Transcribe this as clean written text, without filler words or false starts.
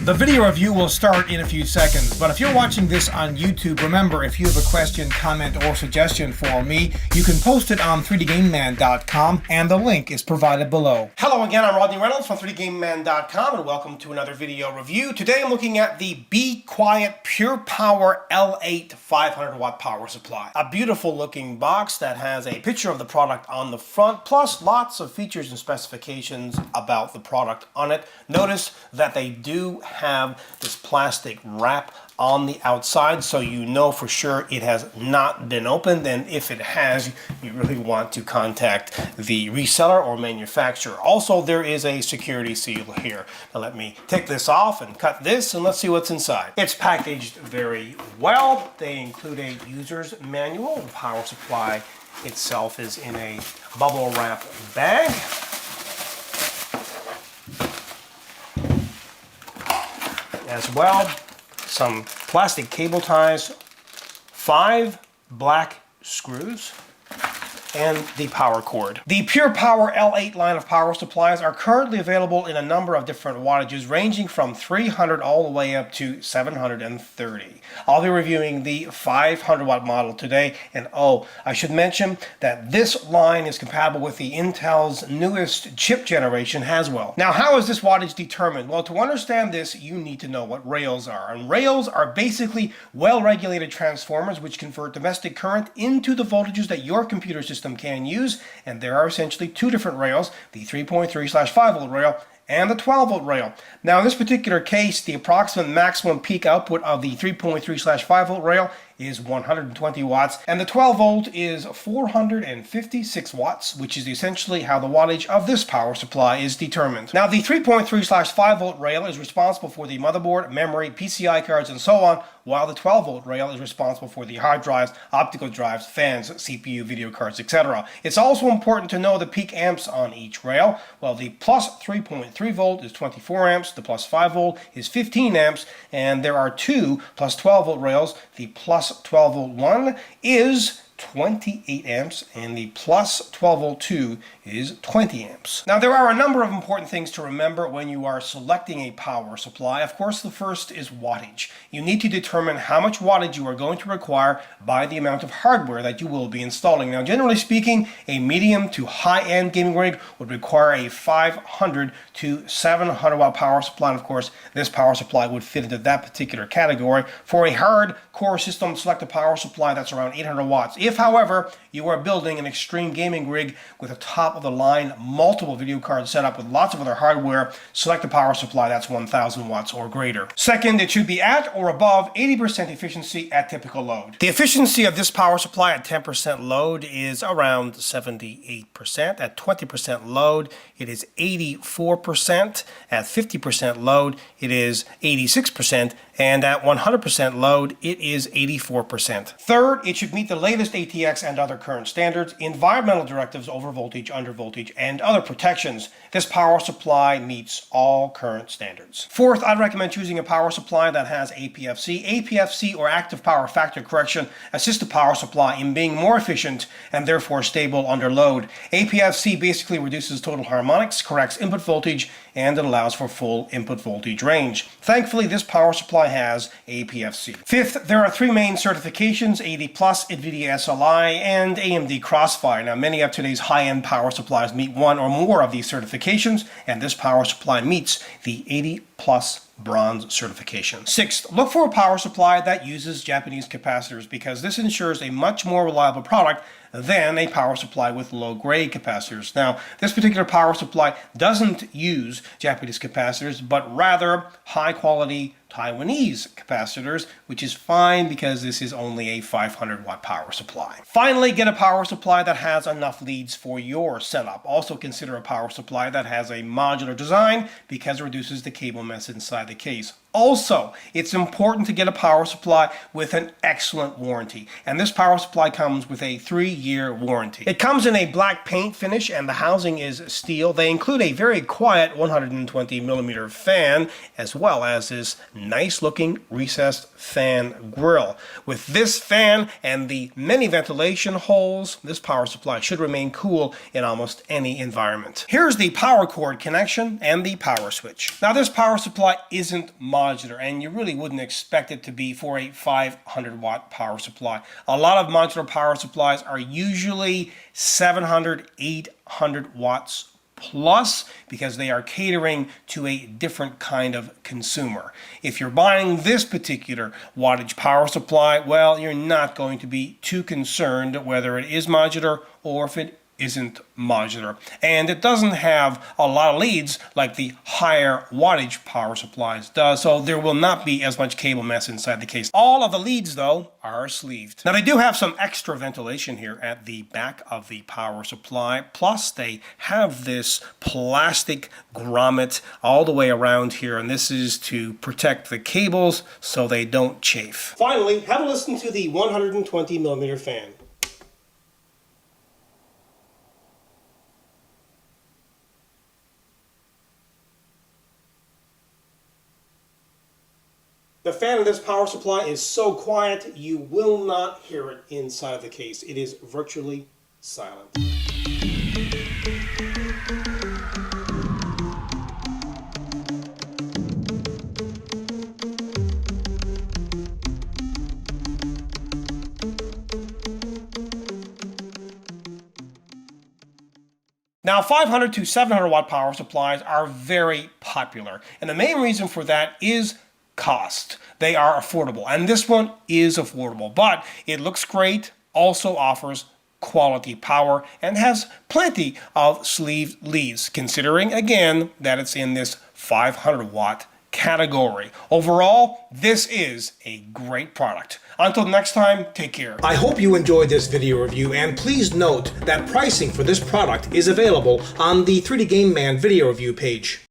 The video review will start in a few seconds, but if you're watching this on YouTube, remember, if you have a question, comment, or suggestion for me, you can post it on 3dgameman.com, and the link is provided below. Hello again, I'm Rodney Reynolds from 3dgameman.com, and welcome to another video review. Today I'm looking at the Be Quiet Pure Power L8 500 watt power supply. A beautiful looking box that has a picture of the product on the front, plus lots of features and specifications about the product on it. Notice that they do have this plastic wrap on the outside, so you know for sure it has not been opened, and if it has, you really want to contact the reseller or manufacturer. Also, there is a security seal here. Now let me take this off and cut this, and let's see what's inside. It's packaged very well. They include a user's manual. The power supply itself is in a bubble wrap bag. As well, some plastic cable ties, 5 black screws, and the power cord. The Pure Power L8 line of power supplies are currently available in a number of different wattages, ranging from 300 all the way up to 730. I'll be reviewing the 500 watt model today, and oh, I should mention that this line is compatible with the Intel's newest chip generation as well. Now, how is this wattage determined? Well, to understand this, you need to know what rails are. And rails are basically well-regulated transformers which convert domestic current into the voltages that your computer system can use, and there are essentially two different rails, the 3.3/5 volt rail and the 12 volt rail. Now in this particular case, the approximate maximum peak output of the 3.3/5 volt rail is 120 watts, and the 12 volt is 456 watts, which is essentially how the wattage of this power supply is determined. Now the 3.3/5 volt rail is responsible for the motherboard, memory, PCI cards, and so on, while the 12 volt rail is responsible for the hard drives, optical drives, fans, CPU, video cards, etc. It's also important to know the peak amps on each rail. Well, the plus 3.3 volt is 24 amps, the plus 5 volt is 15 amps, and there are two plus 12 volt rails. The plus 12 volt one is 28 amps, and the plus 12 volt 2 is 20 amps. Now there are a number of important things to remember when you are selecting a power supply. Of course, the first is wattage. You need to determine how much wattage you are going to require by the amount of hardware that you will be installing. Now generally speaking, a medium to high-end gaming rig would require a 500 to 700 watt power supply, and of course this power supply would fit into that particular category. For a hardcore system, select a power supply that's around 800 watts. If, however, you are building an extreme gaming rig with a top-of-the-line multiple video cards set up with lots of other hardware, select a power supply that's 1000 watts or greater. Second, it should be at or above 80% efficiency at typical load. The efficiency of this power supply at 10% load is around 78%. At 20% load, it is 84%. At 50% load, it is 86%. And at 100% load, it is 84%. Third, it should meet the latest ATX and other current standards, environmental directives over voltage, under voltage, and other protections. This power supply meets all current standards. Fourth, I'd recommend choosing a power supply that has APFC. APFC, or active power factor correction, assists the power supply in being more efficient and therefore stable under load. APFC basically reduces total harmonics, corrects input voltage, and it allows for full input voltage range. Thankfully, this power supply has APFC. Fifth, there are three main certifications: 80 Plus, NVIDIA SLI, and AMD Crossfire. Now, many of today's high-end power supplies meet one or more of these certifications, and this power supply meets the 80 Plus bronze certification. Sixth, look for a power supply that uses Japanese capacitors, because this ensures a much more reliable product than a power supply with low-grade capacitors. Now, this particular power supply doesn't use Japanese capacitors, but rather high-quality Taiwanese capacitors, which is fine because this is only a 500 watt power supply. Finally, get a power supply that has enough leads for your setup. Also consider a power supply that has a modular design, because it reduces the cable mess inside the case. Also, it's important to get a power supply with an excellent warranty, and this power supply comes with a 3-year warranty. It comes in a black paint finish, and the housing is steel. They include a very quiet 120mm fan, as well as this nice looking recessed fan grille. With this fan and the many ventilation holes, this power supply should remain cool in almost any environment. Here's the power cord connection and the power switch. Now this power supply isn't modular, and you really wouldn't expect it to be for a 500 watt power supply. A lot of modular power supplies are usually 700, 800 watts plus, because they are catering to a different kind of consumer. If you're buying this particular wattage power supply, well, you're not going to be too concerned whether it is modular or if it isn't modular. And it doesn't have a lot of leads like the higher wattage power supplies does, so there will not be as much cable mess inside the case. All of the leads, though, are sleeved. Now they do have some extra ventilation here at the back of the power supply, plus they have this plastic grommet all the way around here, and this is to protect the cables so they don't chafe. Finally, have a listen to the 120 millimeter fan. The fan of this power supply is so quiet you will not hear it inside the case. It is virtually silent. Now 500 to 700 watt power supplies are very popular, and the main reason for that is cost. They are affordable, and this one is affordable, but it looks great, also offers quality power, and has plenty of sleeved leads, considering again that it's in this 500 watt category. Overall, this is a great product. Until next time, take care. I hope you enjoyed this video review, and please note that pricing for this product is available on the 3D Game Man video review page.